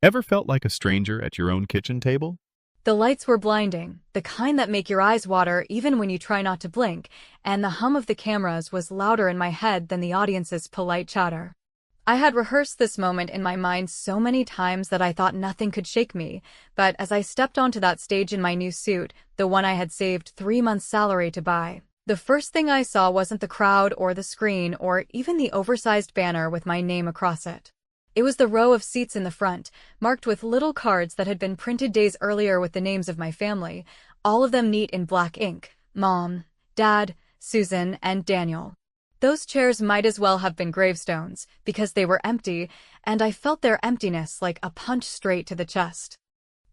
Ever felt like a stranger at your own kitchen table? The lights were blinding, the kind that make your eyes water even when you try not to blink, and the hum of the cameras was louder in my head than the audience's polite chatter. I had rehearsed this moment in my mind so many times that I thought nothing could shake me, but as I stepped onto that stage in my new suit, the one I had saved 3 months' salary to buy, the first thing I saw wasn't the crowd or the screen or even the oversized banner with my name across it. It was the row of seats in the front, marked with little cards that had been printed days earlier with the names of my family, all of them neat in black ink: Mom, Dad, Susan, and Daniel. Those chairs might as well have been gravestones, because they were empty, and I felt their emptiness like a punch straight to the chest.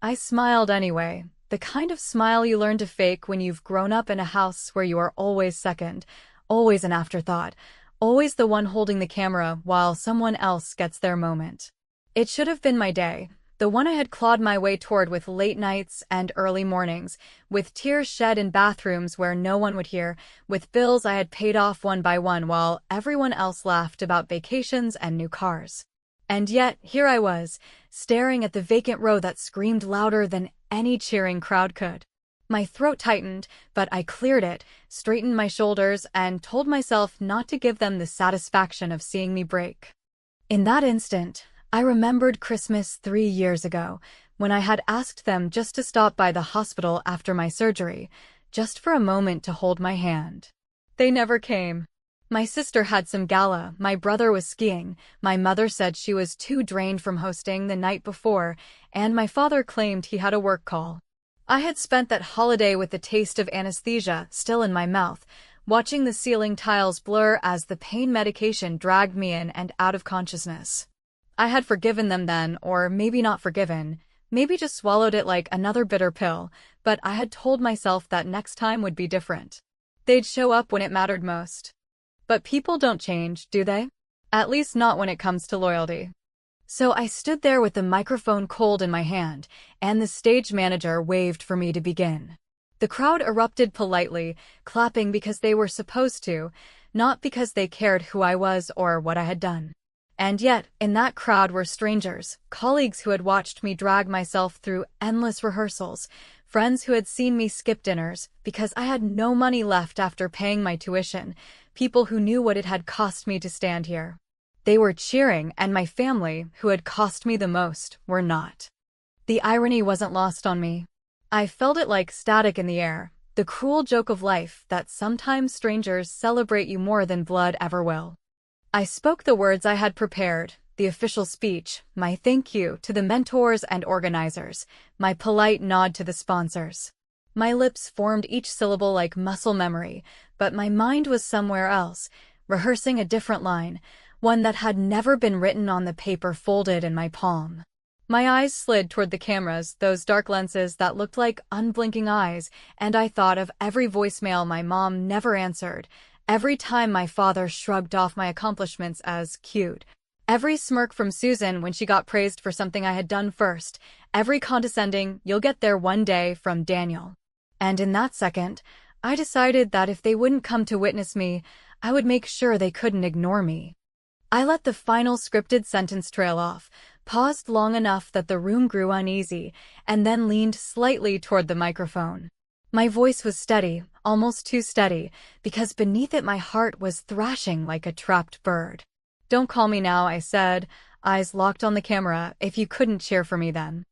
I smiled anyway, the kind of smile you learn to fake when you've grown up in a house where you are always second, always an afterthought, always the one holding the camera while someone else gets their moment. It should have been my day, the one I had clawed my way toward with late nights and early mornings, with tears shed in bathrooms where no one would hear, with bills I had paid off one by one while everyone else laughed about vacations and new cars. And yet, here I was, staring at the vacant row that screamed louder than any cheering crowd could. My throat tightened, but I cleared it, straightened my shoulders, and told myself not to give them the satisfaction of seeing me break. In that instant, I remembered Christmas 3 years ago, when I had asked them just to stop by the hospital after my surgery, just for a moment to hold my hand. They never came. My sister had some gala, my brother was skiing, my mother said she was too drained from hosting the night before, and my father claimed he had a work call. I had spent that holiday with the taste of anesthesia still in my mouth, watching the ceiling tiles blur as the pain medication dragged me in and out of consciousness. I had forgiven them then, or maybe not forgiven, maybe just swallowed it like another bitter pill, but I had told myself that next time would be different. They'd show up when it mattered most. But people don't change, do they? At least not when it comes to loyalty. So I stood there with the microphone cold in my hand, and the stage manager waved for me to begin. The crowd erupted politely, clapping because they were supposed to, not because they cared who I was or what I had done. And yet, in that crowd were strangers, colleagues who had watched me drag myself through endless rehearsals, friends who had seen me skip dinners because I had no money left after paying my tuition, people who knew what it had cost me to stand here. They were cheering, and my family, who had cost me the most, were not. The irony wasn't lost on me. I felt it like static in the air, the cruel joke of life that sometimes strangers celebrate you more than blood ever will. I spoke the words I had prepared, the official speech, my thank you to the mentors and organizers, my polite nod to the sponsors. My lips formed each syllable like muscle memory, but my mind was somewhere else, rehearsing a different line, one that had never been written on the paper folded in my palm. My eyes slid toward the cameras, those dark lenses that looked like unblinking eyes, and I thought of every voicemail my mom never answered, every time my father shrugged off my accomplishments as cute, every smirk from Susan when she got praised for something I had done first, every condescending "you'll get there one day" from Daniel. And in that second, I decided that if they wouldn't come to witness me, I would make sure they couldn't ignore me. I let the final scripted sentence trail off, paused long enough that the room grew uneasy, and then leaned slightly toward the microphone. My voice was steady, almost too steady, because beneath it my heart was thrashing like a trapped bird. "Don't call me now," I said, eyes locked on the camera, "if you couldn't cheer for me then."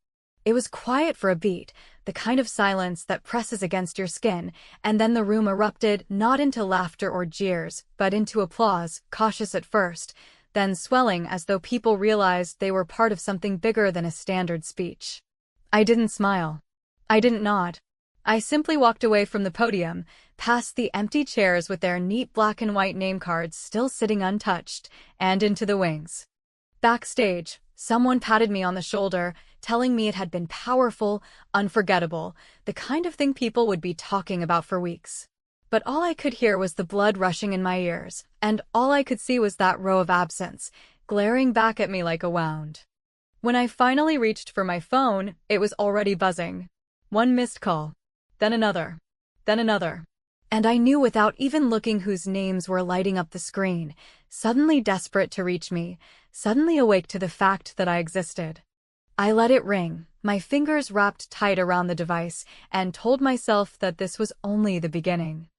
It was quiet for a beat, the kind of silence that presses against your skin, and then the room erupted not into laughter or jeers, but into applause, cautious at first, then swelling as though people realized they were part of something bigger than a standard speech. I didn't smile. I didn't nod. I simply walked away from the podium, past the empty chairs with their neat black and white name cards still sitting untouched, and into the wings. Backstage, someone patted me on the shoulder, telling me it had been powerful, unforgettable, the kind of thing people would be talking about for weeks. But all I could hear was the blood rushing in my ears, and all I could see was that row of absence, glaring back at me like a wound. When I finally reached for my phone, it was already buzzing. One missed call. Then another. Then another. And I knew without even looking whose names were lighting up the screen, suddenly desperate to reach me, suddenly awake to the fact that I existed. I let it ring, my fingers wrapped tight around the device, and told myself that this was only the beginning.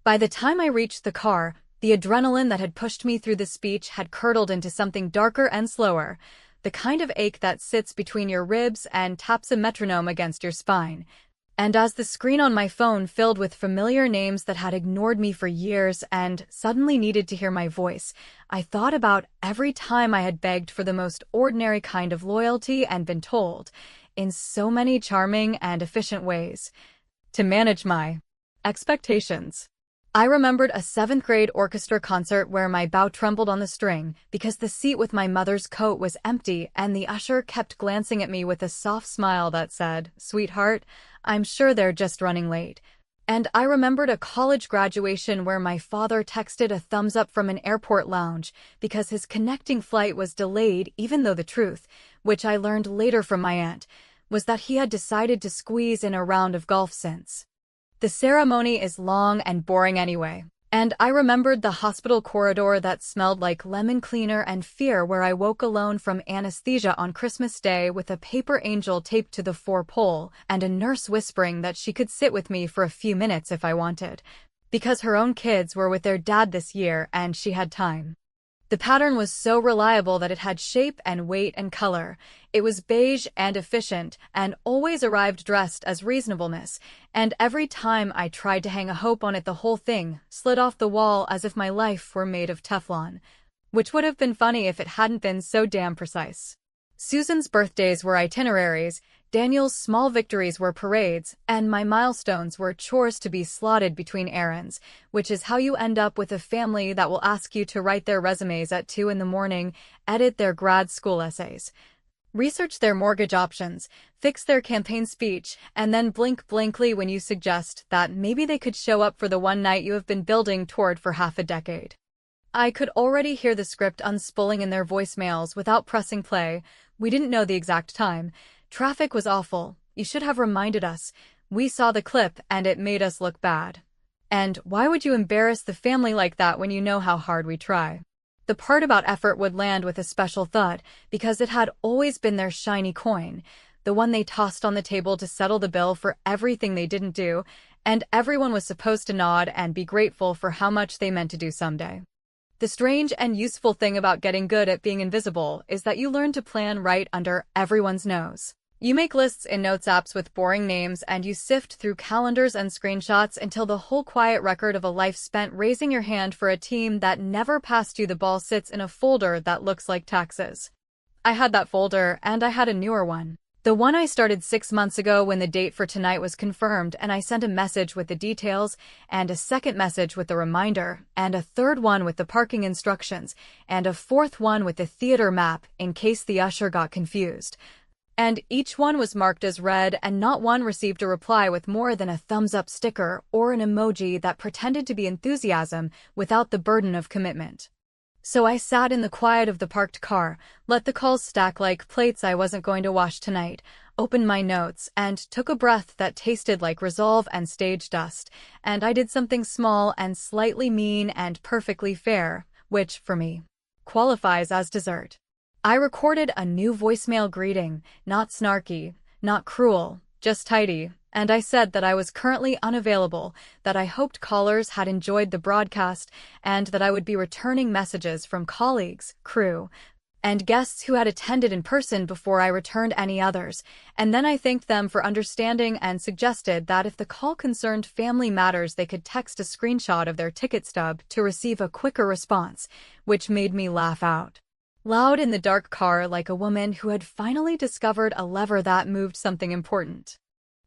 By the time I reached the car, the adrenaline that had pushed me through the speech had curdled into something darker and slower, the kind of ache that sits between your ribs and taps a metronome against your spine. And as the screen on my phone filled with familiar names that had ignored me for years and suddenly needed to hear my voice, I thought about every time I had begged for the most ordinary kind of loyalty and been told, in so many charming and efficient ways, to manage my expectations. I remembered a 7th-grade orchestra concert where my bow trembled on the string because the seat with my mother's coat was empty and the usher kept glancing at me with a soft smile that said, "Sweetheart, I'm sure they're just running late." And I remembered a college graduation where my father texted a thumbs up from an airport lounge because his connecting flight was delayed, even though the truth, which I learned later from my aunt, was that he had decided to squeeze in a round of golf since. The ceremony is long and boring anyway. And I remembered the hospital corridor that smelled like lemon cleaner and fear where I woke alone from anesthesia on Christmas Day with a paper angel taped to the 4-pole and a nurse whispering that she could sit with me for a few minutes if I wanted, because her own kids were with their dad this year and she had time. The pattern was so reliable that it had shape and weight and color. It was beige and efficient and always arrived dressed as reasonableness, and every time I tried to hang a hope on it the whole thing slid off the wall as if my life were made of Teflon, which would have been funny if it hadn't been so damn precise. Susan's birthdays were itineraries, Daniel's small victories were parades, and my milestones were chores to be slotted between errands, which is how you end up with a family that will ask you to write their resumes at 2 in the morning, edit their grad school essays, research their mortgage options, fix their campaign speech, and then blink blankly when you suggest that maybe they could show up for the one night you have been building toward for half a decade. I could already hear the script unspooling in their voicemails without pressing play. We didn't know the exact time. Traffic was awful. You should have reminded us. We saw the clip and it made us look bad. And why would you embarrass the family like that when you know how hard we try? The part about effort would land with a special thud because it had always been their shiny coin, the one they tossed on the table to settle the bill for everything they didn't do, and everyone was supposed to nod and be grateful for how much they meant to do someday. The strange and useful thing about getting good at being invisible is that you learn to plan right under everyone's nose. You make lists in notes apps with boring names and you sift through calendars and screenshots until the whole quiet record of a life spent raising your hand for a team that never passed you the ball sits in a folder that looks like taxes. I had that folder, and I had a newer one. The one I started 6 months ago when the date for tonight was confirmed, and I sent a message with the details, and a second message with the reminder, and a third one with the parking instructions, and a fourth one with the theater map in case the usher got confused. And each one was marked as read, and not one received a reply with more than a thumbs-up sticker or an emoji that pretended to be enthusiasm without the burden of commitment. So I sat in the quiet of the parked car, let the calls stack like plates I wasn't going to wash tonight, opened my notes, and took a breath that tasted like resolve and stage dust, and I did something small and slightly mean and perfectly fair, which, for me, qualifies as dessert. I recorded a new voicemail greeting, not snarky, not cruel, just tidy, and I said that I was currently unavailable, that I hoped callers had enjoyed the broadcast, and that I would be returning messages from colleagues, crew, and guests who had attended in person before I returned any others, and then I thanked them for understanding and suggested that if the call concerned family matters they could text a screenshot of their ticket stub to receive a quicker response, which made me laugh out loud in the dark car like a woman who had finally discovered a lever that moved something important.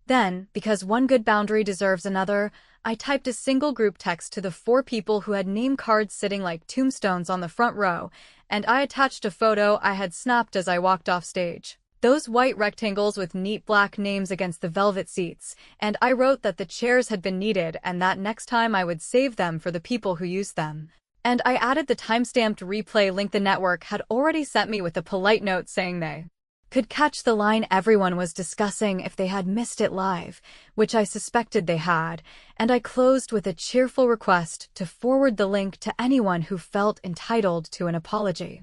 Then, because one good boundary deserves another, I typed a single group text to the 4 people who had name cards sitting like tombstones on the front row, and I attached a photo I had snapped as I walked off stage. Those white rectangles with neat black names against the velvet seats, and I wrote that the chairs had been needed and that next time I would save them for the people who used them. And I added the timestamped replay link the network had already sent me with a polite note saying they could catch the line everyone was discussing if they had missed it live, which I suspected they had, and I closed with a cheerful request to forward the link to anyone who felt entitled to an apology.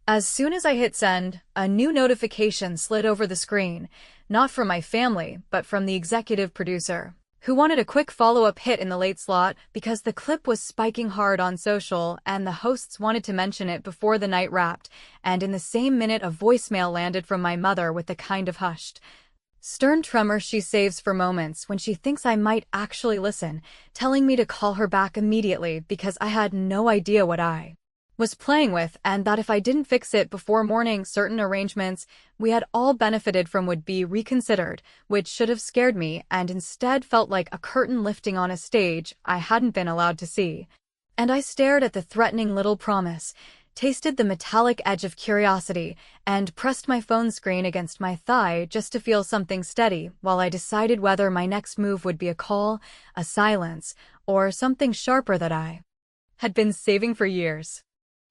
As soon as I hit send, a new notification slid over the screen, not from my family, but from the executive producer, who wanted a quick follow-up hit in the late slot because the clip was spiking hard on social and the hosts wanted to mention it before the night wrapped, and in the same minute a voicemail landed from my mother with the kind of hushed, stern tremor she saves for moments when she thinks I might actually listen, telling me to call her back immediately because I had no idea what I was playing with, and that if I didn't fix it before morning, certain arrangements we had all benefited from would be reconsidered, which should have scared me and instead felt like a curtain lifting on a stage I hadn't been allowed to see. And I stared at the threatening little promise, tasted the metallic edge of curiosity, and pressed my phone screen against my thigh just to feel something steady while I decided whether my next move would be a call, a silence, or something sharper that I had been saving for years.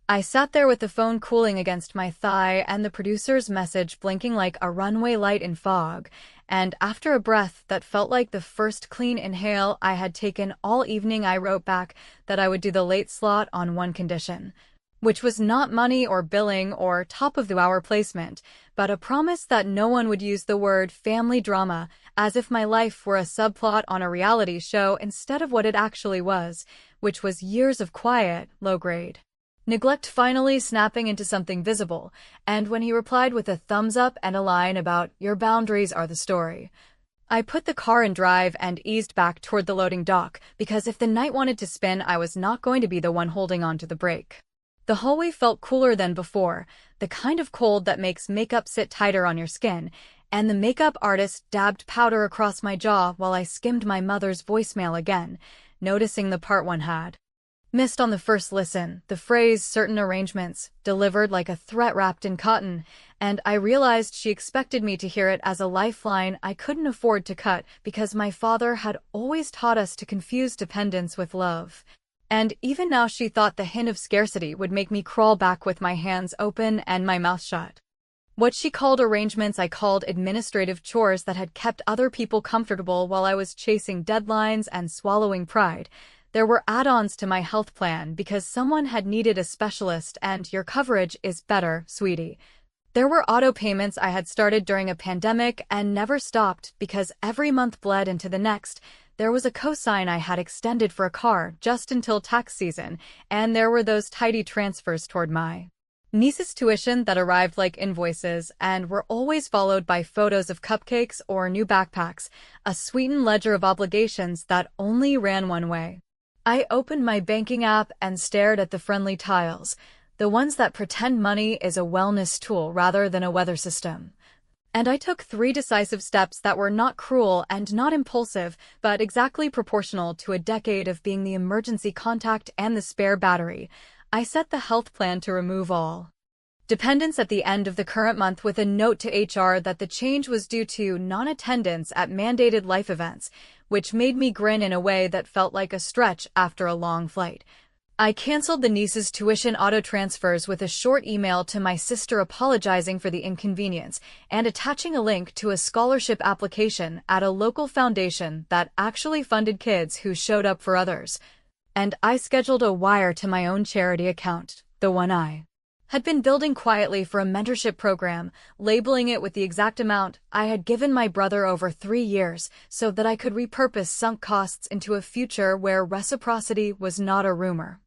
I sat there with the phone cooling against my thigh and the producer's message blinking like a runway light in fog, and after a breath that felt like the first clean inhale I had taken all evening, I wrote back that I would do the late slot on one condition, which was not money or billing or top-of-the-hour placement, but a promise that no one would use the word family drama as if my life were a subplot on a reality show instead of what it actually was, which was years of quiet, low-grade neglect finally snapping into something visible, and when he replied with a thumbs up and a line about "your boundaries are the story," I put the car in drive and eased back toward the loading dock, because if the night wanted to spin, I was not going to be the one holding on to the brake. The hallway felt cooler than before, the kind of cold that makes makeup sit tighter on your skin, and the makeup artist dabbed powder across my jaw while I skimmed my mother's voicemail again, noticing the part one had missed on the first listen, the phrase "certain arrangements," delivered like a threat wrapped in cotton, and I realized she expected me to hear it as a lifeline I couldn't afford to cut because my father had always taught us to confuse dependence with love. And even now she thought the hint of scarcity would make me crawl back with my hands open and my mouth shut. What she called arrangements I called administrative chores that had kept other people comfortable while I was chasing deadlines and swallowing pride. There were add-ons to my health plan because someone had needed a specialist, and your coverage is better, sweetie. There were auto payments I had started during a pandemic and never stopped because every month bled into the next. There was a cosign I had extended for a car just until tax season, and there were those tidy transfers toward my niece's tuition that arrived like invoices and were always followed by photos of cupcakes or new backpacks, a sweetened ledger of obligations that only ran one way. I opened my banking app and stared at the friendly tiles, the ones that pretend money is a wellness tool rather than a weather system. And I took 3 decisive steps that were not cruel and not impulsive, but exactly proportional to a decade of being the emergency contact and the spare battery. I set the health plan to remove all dependents at the end of the current month with a note to HR that the change was due to non-attendance at mandated life events, which made me grin in a way that felt like a stretch after a long flight. I canceled the niece's tuition auto transfers with a short email to my sister apologizing for the inconvenience and attaching a link to a scholarship application at a local foundation that actually funded kids who showed up for others. And I scheduled a wire to my own charity account, the one I had been building quietly for a mentorship program, labeling it with the exact amount I had given my brother over 3 years so that I could repurpose sunk costs into a future where reciprocity was not a rumor.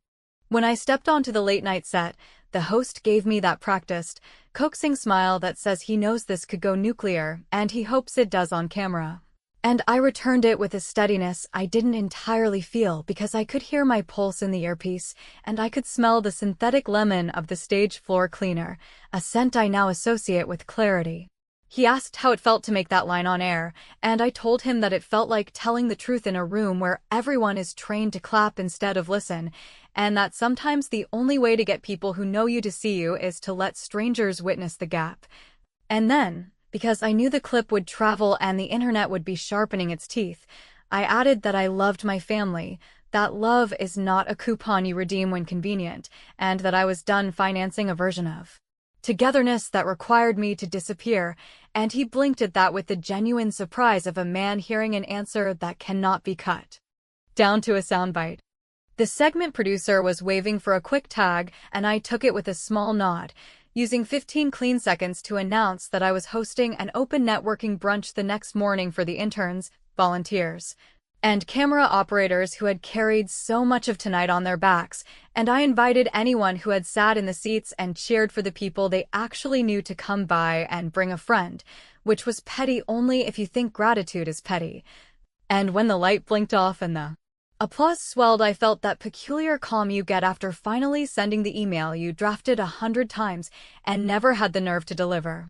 When I stepped onto the late-night set, the host gave me that practiced, coaxing smile that says he knows this could go nuclear and he hopes it does on camera. And I returned it with a steadiness I didn't entirely feel because I could hear my pulse in the earpiece, and I could smell the synthetic lemon of the stage floor cleaner, a scent I now associate with clarity. He asked how it felt to make that line on air, and I told him that it felt like telling the truth in a room where everyone is trained to clap instead of listen, and that sometimes the only way to get people who know you to see you is to let strangers witness the gap. And then, because I knew the clip would travel and the internet would be sharpening its teeth, I added that I loved my family, that love is not a coupon you redeem when convenient, and that I was done financing a version of togetherness that required me to disappear, and he blinked at that with the genuine surprise of a man hearing an answer that cannot be cut down to a soundbite. The segment producer was waving for a quick tag, and I took it with a small nod. using 15 clean seconds to announce that I was hosting an open networking brunch the next morning for the interns, volunteers, and camera operators who had carried so much of tonight on their backs, and I invited anyone who had sat in the seats and cheered for the people they actually knew to come by and bring a friend, which was petty only if you think gratitude is petty. And when the light blinked off and the applause swelled, I felt that peculiar calm you get after finally sending the email you drafted 100 times and never had the nerve to deliver.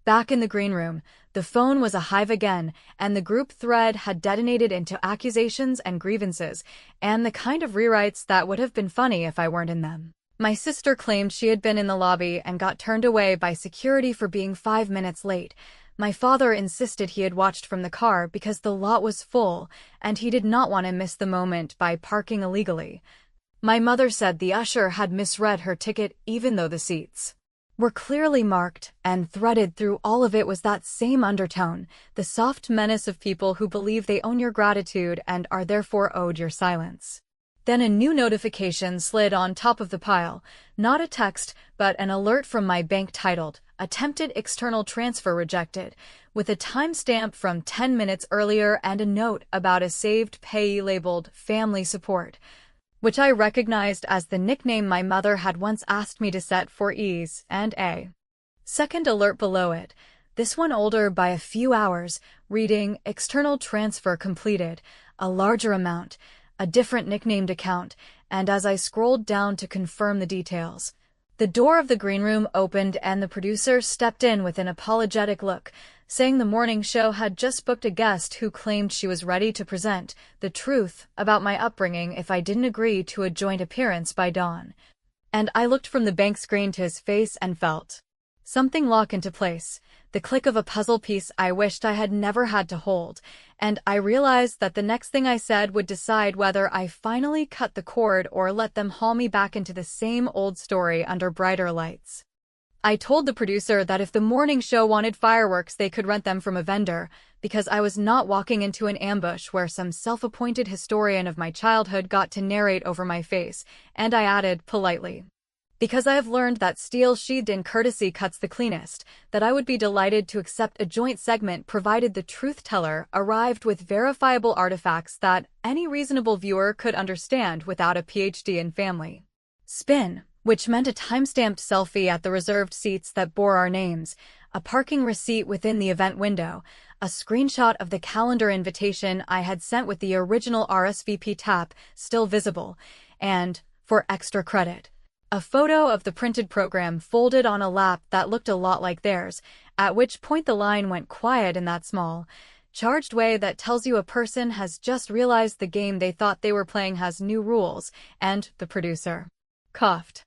Back in the green room, the phone was a hive again, and the group thread had detonated into accusations and grievances, and the kind of rewrites that would have been funny if I weren't in them. My sister claimed she had been in the lobby and got turned away by security for being 5 minutes late. My father insisted he had watched from the car because the lot was full, and he did not want to miss the moment by parking illegally. My mother said the usher had misread her ticket even though the seats were clearly marked, and threaded through all of it was that same undertone, the soft menace of people who believe they own your gratitude and are therefore owed your silence. Then a new notification slid on top of the pile, not a text, but an alert from my bank titled, "Attempted external transfer rejected," with a timestamp from 10 minutes earlier and a note about a saved payee labeled "Family Support," which I recognized as the nickname my mother had once asked me to set for ease, and a second alert below it, this one older by a few hours, reading "External transfer completed," a larger amount, a different nicknamed account, and as I scrolled down to confirm the details, the door of the green room opened and the producer stepped in with an apologetic look, saying the morning show had just booked a guest who claimed she was ready to present the truth about my upbringing if I didn't agree to a joint appearance by dawn. And I looked from the bank screen to his face and felt something lock into place, the click of a puzzle piece I wished I had never had to hold, and I realized that the next thing I said would decide whether I finally cut the cord or let them haul me back into the same old story under brighter lights. I told the producer that if the morning show wanted fireworks, they could rent them from a vendor, because I was not walking into an ambush where some self-appointed historian of my childhood got to narrate over my face, and I added, politely, because I have learned that steel sheathed in courtesy cuts the cleanest, that I would be delighted to accept a joint segment provided the truth-teller arrived with verifiable artifacts that any reasonable viewer could understand without a PhD in family spin, which meant a time-stamped selfie at the reserved seats that bore our names, a parking receipt within the event window, a screenshot of the calendar invitation I had sent with the original RSVP tap still visible, and, for extra credit, a photo of the printed program folded on a lap that looked a lot like theirs, at which point the line went quiet in that small, charged way that tells you a person has just realized the game they thought they were playing has new rules, and the producer coughed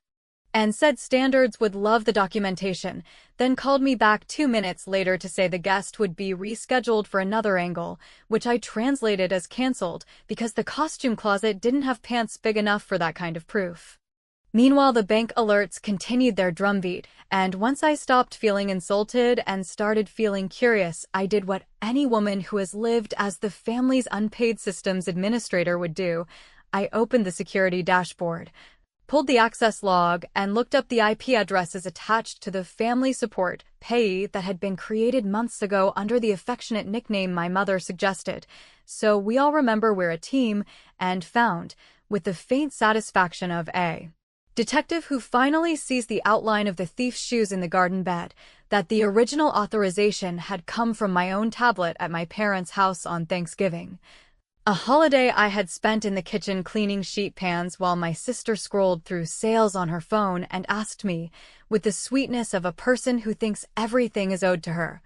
and said standards would love the documentation, then called me back 2 minutes later to say the guest would be rescheduled for another angle, which I translated as cancelled because the costume closet didn't have pants big enough for that kind of proof. Meanwhile, the bank alerts continued their drumbeat, and once I stopped feeling insulted and started feeling curious, I did what any woman who has lived as the family's unpaid systems administrator would do. I opened the security dashboard, pulled the access log, and looked up the IP addresses attached to the family support payee that had been created months ago under the affectionate nickname my mother suggested. So we all remember we're a team, and found, with the faint satisfaction of a detective who finally sees the outline of the thief's shoes in the garden bed, that the original authorization had come from my own tablet at my parents' house on Thanksgiving. A holiday I had spent in the kitchen cleaning sheet pans while my sister scrolled through sales on her phone and asked me, with the sweetness of a person who thinks everything is owed to her,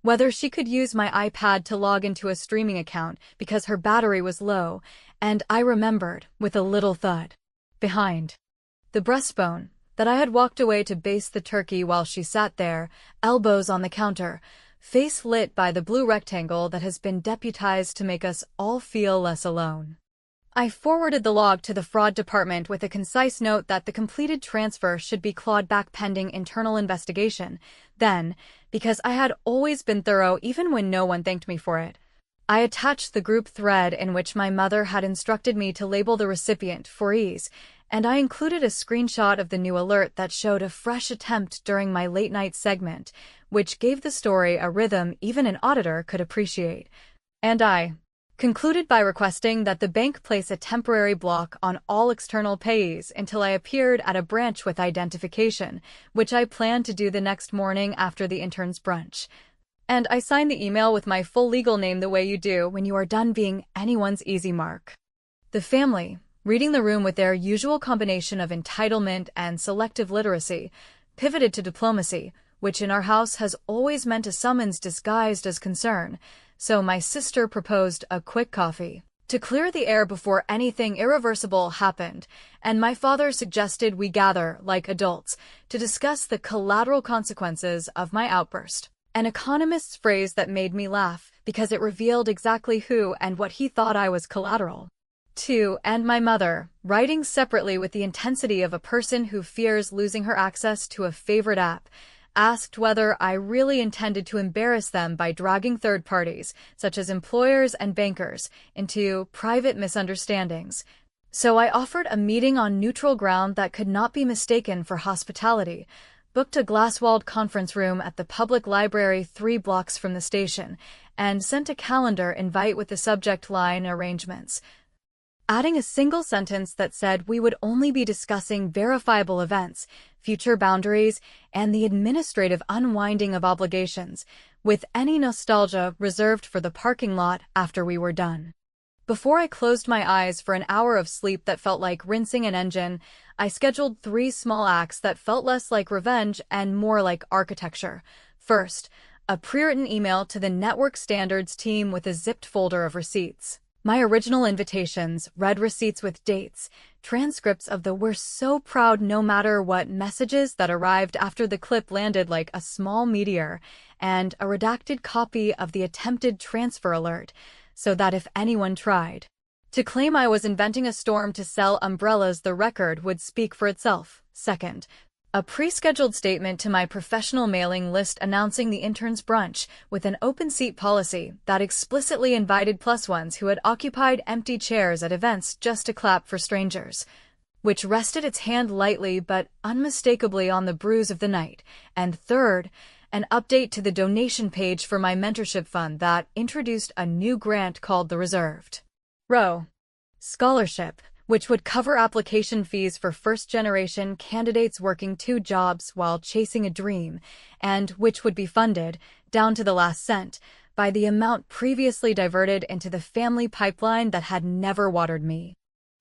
whether she could use my iPad to log into a streaming account because her battery was low, and I remembered, with a little thud, behind the breastbone, that I had walked away to baste the turkey while she sat there, elbows on the counter, face lit by the blue rectangle that has been deputized to make us all feel less alone. I forwarded the log to the fraud department with a concise note that the completed transfer should be clawed back pending internal investigation. Then, because I had always been thorough even when no one thanked me for it, I attached the group thread in which my mother had instructed me to label the recipient for ease, and I included a screenshot of the new alert that showed a fresh attempt during my late-night segment, which gave the story a rhythm even an auditor could appreciate. And I concluded by requesting that the bank place a temporary block on all external payees until I appeared at a branch with identification, which I planned to do the next morning after the intern's brunch. And I signed the email with my full legal name the way you do when you are done being anyone's easy mark. The family, reading the room with their usual combination of entitlement and selective literacy, pivoted to diplomacy, which in our house has always meant a summons disguised as concern, so my sister proposed a quick coffee to clear the air before anything irreversible happened, and my father suggested we gather, like adults, to discuss the collateral consequences of my outburst. An economist's phrase that made me laugh because it revealed exactly who and what he thought I was collateral to, and my mother, writing separately with the intensity of a person who fears losing her access to a favorite app, asked whether I really intended to embarrass them by dragging third parties, such as employers and bankers, into private misunderstandings. So I offered a meeting on neutral ground that could not be mistaken for hospitality, booked a glass-walled conference room at the public library 3 blocks from the station, and sent a calendar invite with the subject line arrangements, adding a single sentence that said we would only be discussing verifiable events, future boundaries, and the administrative unwinding of obligations, with any nostalgia reserved for the parking lot after we were done. Before I closed my eyes for an hour of sleep that felt like rinsing an engine, I scheduled 3 small acts that felt less like revenge and more like architecture. First, a pre-written email to the network standards team with a zipped folder of receipts. My original invitations, read receipts with dates, transcripts of the "we're so proud no matter what" messages that arrived after the clip landed like a small meteor, and a redacted copy of the attempted transfer alert, so that if anyone tried to claim I was inventing a storm to sell umbrellas, the record would speak for itself. Second, a pre-scheduled statement to my professional mailing list announcing the intern's brunch with an open seat policy that explicitly invited +1s who had occupied empty chairs at events just to clap for strangers, which rested its hand lightly but unmistakably on the bruise of the night. And third, an update to the donation page for my mentorship fund that introduced a new grant called the Reserved Row Scholarship, which would cover application fees for first-generation candidates working 2 jobs while chasing a dream, and which would be funded, down to the last cent, by the amount previously diverted into the family pipeline that had never watered me.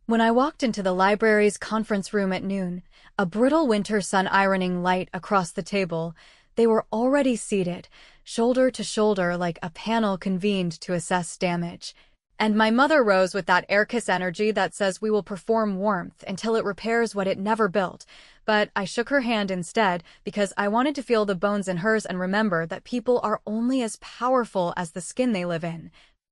When I walked into the library's conference room at noon, a brittle winter sun ironing light across the table, they were already seated, shoulder to shoulder like a panel convened to assess damage. And my mother rose with that air kiss energy that says we will perform warmth until it repairs what it never built. But I shook her hand instead because I wanted to feel the bones in hers and remember that people are only as powerful as the skin they live in.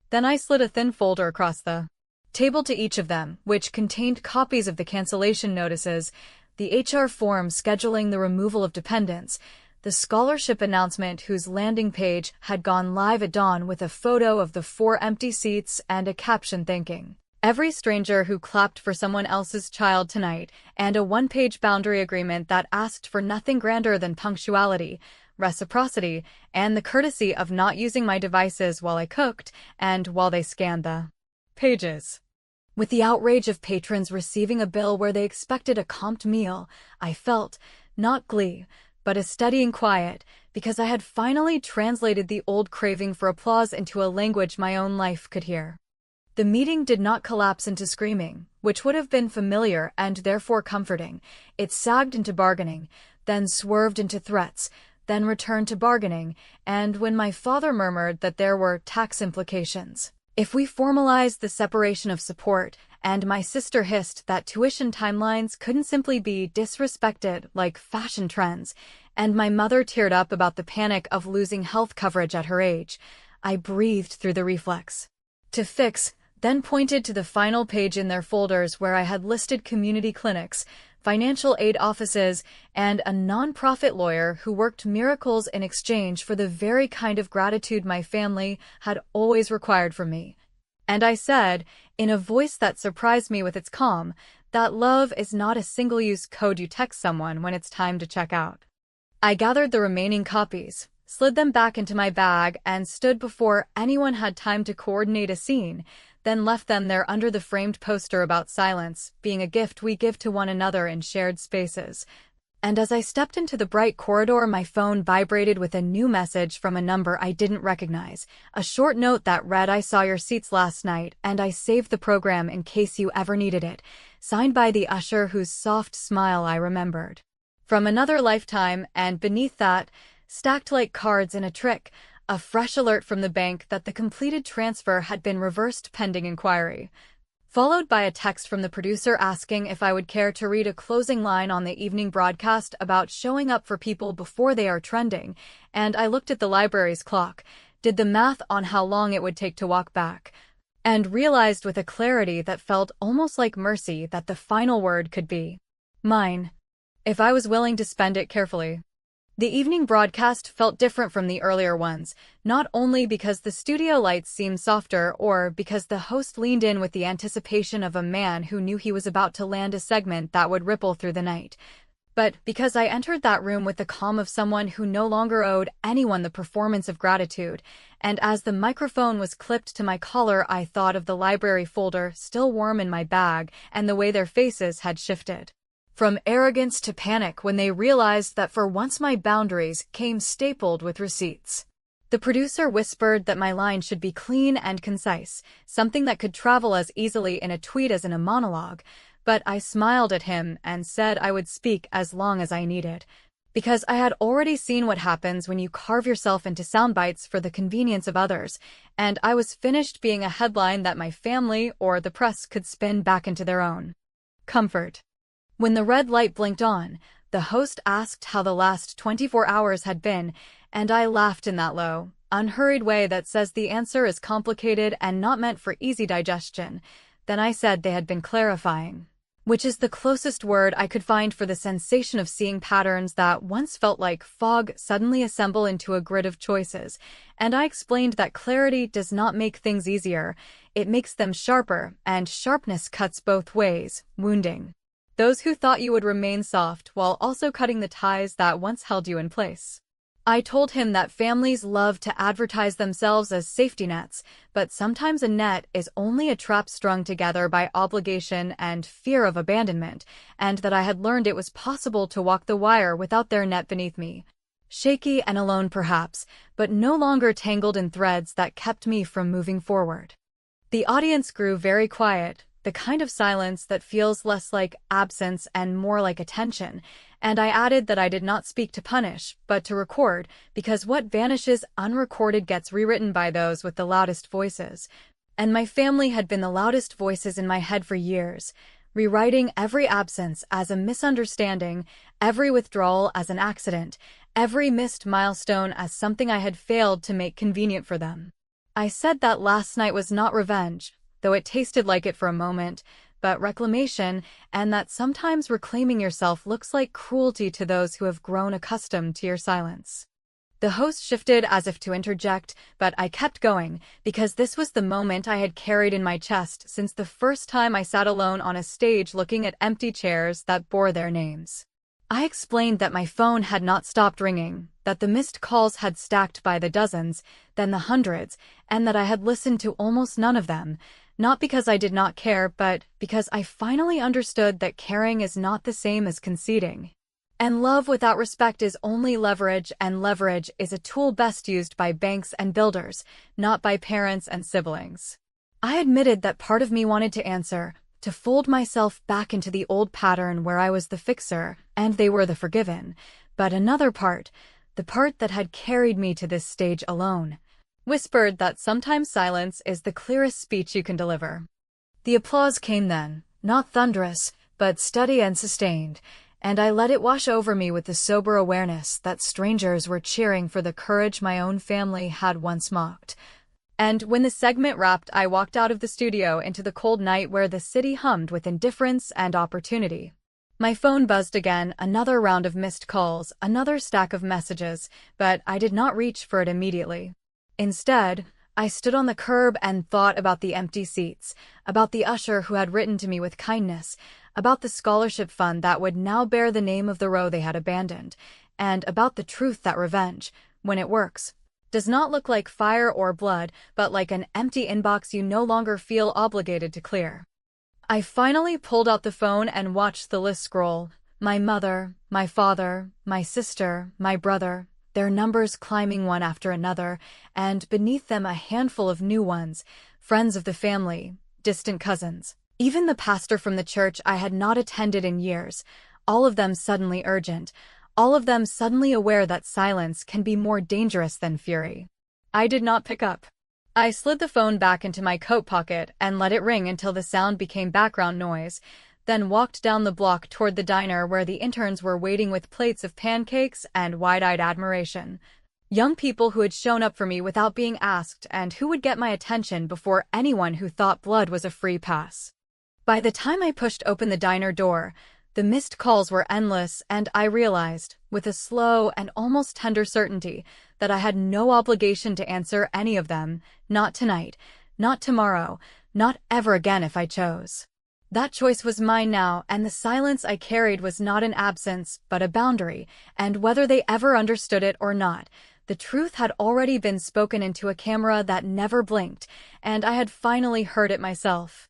Then I slid a thin folder across the table to each of them, which contained copies of the cancellation notices, the HR form scheduling the removal of dependents, the scholarship announcement whose landing page had gone live at dawn with a photo of the 4 empty seats and a caption thanking every stranger who clapped for someone else's child tonight, and a 1-page boundary agreement that asked for nothing grander than punctuality, reciprocity, and the courtesy of not using my devices while I cooked and while they scanned the pages. With the outrage of patrons receiving a bill where they expected a comped meal, I felt, not glee, but a steadying quiet, because I had finally translated the old craving for applause into a language my own life could hear. The meeting did not collapse into screaming, which would have been familiar and therefore comforting. It sagged into bargaining, then swerved into threats, then returned to bargaining, and when my father murmured that there were tax implications if we formalized the separation of support, and my sister hissed that tuition timelines couldn't simply be disrespected like fashion trends, and my mother teared up about the panic of losing health coverage at her age, I breathed through the reflex to fix, then pointed to the final page in their folders where I had listed community clinics, financial aid offices, and a non-profit lawyer who worked miracles in exchange for the very kind of gratitude my family had always required from me. And I said, in a voice that surprised me with its calm, that love is not a single-use code you text someone when it's time to check out. I gathered the remaining copies, slid them back into my bag, and stood before anyone had time to coordinate a scene, then left them there under the framed poster about silence, being a gift we give to one another in shared spaces. And as I stepped into the bright corridor, my phone vibrated with a new message from a number I didn't recognize, a short note that read, "I saw your seats last night, and I saved the program in case you ever needed it," signed by the usher whose soft smile I remembered from another lifetime, and beneath that, stacked like cards in a trick, a fresh alert from the bank that the completed transfer had been reversed pending inquiry, followed by a text from the producer asking if I would care to read a closing line on the evening broadcast about showing up for people before they are trending, and I looked at the library's clock, did the math on how long it would take to walk back, and realized with a clarity that felt almost like mercy that the final word could be mine, if I was willing to spend it carefully. The evening broadcast felt different from the earlier ones, not only because the studio lights seemed softer or because the host leaned in with the anticipation of a man who knew he was about to land a segment that would ripple through the night, but because I entered that room with the calm of someone who no longer owed anyone the performance of gratitude, and as the microphone was clipped to my collar, I thought of the library folder still warm in my bag and the way their faces had shifted from arrogance to panic when they realized that for once my boundaries came stapled with receipts. The producer whispered that my line should be clean and concise, something that could travel as easily in a tweet as in a monologue, but I smiled at him and said I would speak as long as I needed, because I had already seen what happens when you carve yourself into sound bites for the convenience of others, and I was finished being a headline that my family or the press could spin back into their own comfort. When the red light blinked on, the host asked how the last 24 hours had been, and I laughed in that low, unhurried way that says the answer is complicated and not meant for easy digestion. Then I said they had been clarifying, which is the closest word I could find for the sensation of seeing patterns that once felt like fog suddenly assemble into a grid of choices, and I explained that clarity does not make things easier, it makes them sharper, and sharpness cuts both ways, wounding those who thought you would remain soft while also cutting the ties that once held you in place. I told him that families love to advertise themselves as safety nets, but sometimes a net is only a trap strung together by obligation and fear of abandonment, and that I had learned it was possible to walk the wire without their net beneath me. Shaky and alone perhaps, but no longer tangled in threads that kept me from moving forward. The audience grew very quiet, the kind of silence that feels less like absence and more like attention, and I added that I did not speak to punish, but to record, because what vanishes unrecorded gets rewritten by those with the loudest voices. And my family had been the loudest voices in my head for years, rewriting every absence as a misunderstanding, every withdrawal as an accident, every missed milestone as something I had failed to make convenient for them. I said that last night was not revenge, though it tasted like it for a moment, but reclamation, and that sometimes reclaiming yourself looks like cruelty to those who have grown accustomed to your silence. The host shifted as if to interject, but I kept going, because this was the moment I had carried in my chest since the first time I sat alone on a stage looking at empty chairs that bore their names. I explained that my phone had not stopped ringing, that the missed calls had stacked by the dozens, then the hundreds, and that I had listened to almost none of them, not because I did not care, but because I finally understood that caring is not the same as conceding. And love without respect is only leverage, and leverage is a tool best used by banks and builders, not by parents and siblings. I admitted that part of me wanted to answer, to fold myself back into the old pattern where I was the fixer, and they were the forgiven, but another part, the part that had carried me to this stage alone, whispered that sometimes silence is the clearest speech you can deliver. The applause came then, not thunderous, but steady and sustained, and I let it wash over me with the sober awareness that strangers were cheering for the courage my own family had once mocked. And when the segment wrapped, I walked out of the studio into the cold night where the city hummed with indifference and opportunity. My phone buzzed again, another round of missed calls, another stack of messages, but I did not reach for it immediately. Instead, I stood on the curb and thought about the empty seats, about the usher who had written to me with kindness, about the scholarship fund that would now bear the name of the row they had abandoned, and about the truth that revenge, when it works, does not look like fire or blood, but like an empty inbox you no longer feel obligated to clear. I finally pulled out the phone and watched the list scroll. My mother, my father, my sister, my brother, their numbers climbing one after another, and beneath them a handful of new ones, friends of the family, distant cousins. Even the pastor from the church I had not attended in years, all of them suddenly urgent, all of them suddenly aware that silence can be more dangerous than fury. I did not pick up. I slid the phone back into my coat pocket and let it ring until the sound became background noise, then walked down the block toward the diner where the interns were waiting with plates of pancakes and wide-eyed admiration. Young people who had shown up for me without being asked and who would get my attention before anyone who thought blood was a free pass. By the time I pushed open the diner door, the missed calls were endless, and I realized, with a slow and almost tender certainty, that I had no obligation to answer any of them, not tonight, not tomorrow, not ever again if I chose. That choice was mine now, and the silence I carried was not an absence, but a boundary, and whether they ever understood it or not, the truth had already been spoken into a camera that never blinked, and I had finally heard it myself.